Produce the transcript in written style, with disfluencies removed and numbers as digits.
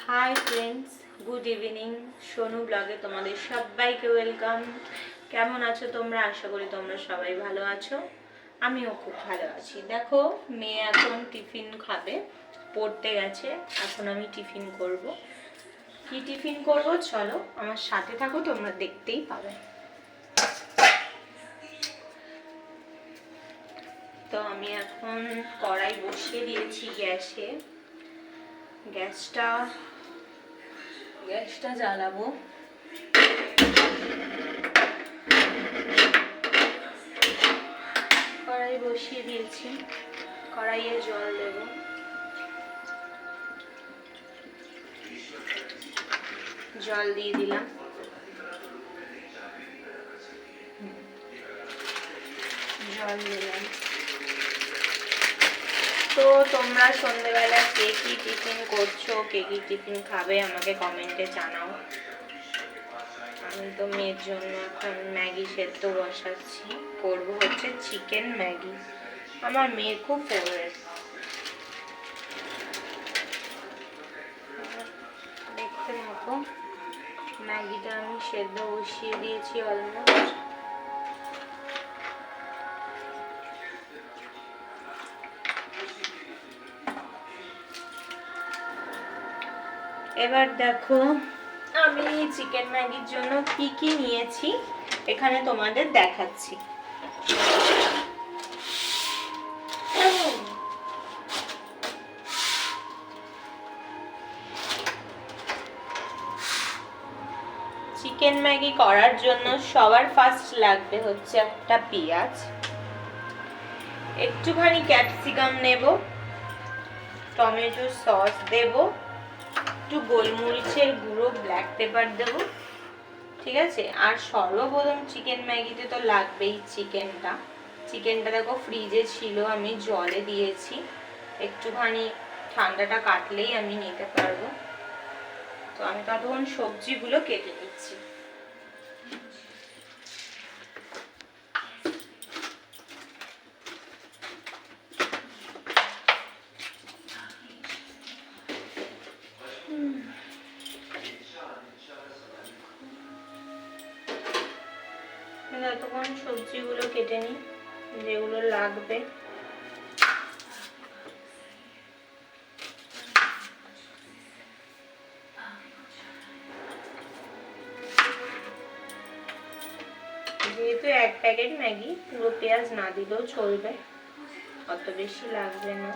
Hi friends, good evening. Sonu ব্লগে তোমাদের সবাইকে ওয়েলকাম। কেমন আছো তোমরা? আশা করি তোমরা সবাই ভালো আছো। আমিও খুব ভালো আছি। দেখো, মেয়ে এখন টিফিন খাবে, পড়তে গেছে। এখন আমি টিফিন করব। কি টিফিন করব চলো আমার সাথে থাকো, তোমরা দেখতেই পাবে। তো আমি এখন কড়াই বসিয়ে দিয়েছি গ্যাসে। গ্যাসটা জ্বালাবো। কড়াই বসিয়ে দিয়েছি, কড়াইয়ে জল দেব। জল দিয়ে দিলাম। জল দিলাম। তো তোমরা সন্ধ্যেবেলা কে কি টিফিন করছো, কে কি টিফিন খাবে আমাকে কমেন্টে জানাও। আমি তো মেয়ের জন্য এখন ম্যাগি সেদ্ধ বসাচ্ছি। করবো হচ্ছে চিকেন ম্যাগি, আমার মেয়ের খুব ফেভারিট। দেখতে থাকো, ম্যাগিটা আমি সেদ্ধ বসিয়ে দিয়েছি অলমোস্ট। এবার দেখো আমি চিকেন ম্যাগির জন্য কি কি নিয়েছি এখানে তোমাদের দেখাচ্ছি। চিকেন ম্যাগি করার জন্য সবার ফার্স্ট লাগবে হচ্ছে একটা পেঁয়াজ, একটুখানি ক্যাপসিকাম নেব, টমেটো সস দেব, একটু গোলমরিচের গুঁড়ো, ব্ল্যাক পেপার দেব, ঠিক আছে। আর সর্বপ্রথম চিকেন ম্যাগিতে তো লাগবেই চিকেনটা দেখো ফ্রিজে ছিল, আমি জলে দিয়েছি, একটুখানি ঠান্ডাটা কাটলেই আমি নিতে পারবো। তো আমি ততক্ষণ সবজিগুলো কেটে নিচ্ছি। ততক্ষণ সবজিগুলো কেটে নিই যেগুলো লাগবে। যেহেতু এক প্যাকেট ম্যাগি, পুরো পেঁয়াজ না দিলেও চলবে, অত বেশি লাগবে না।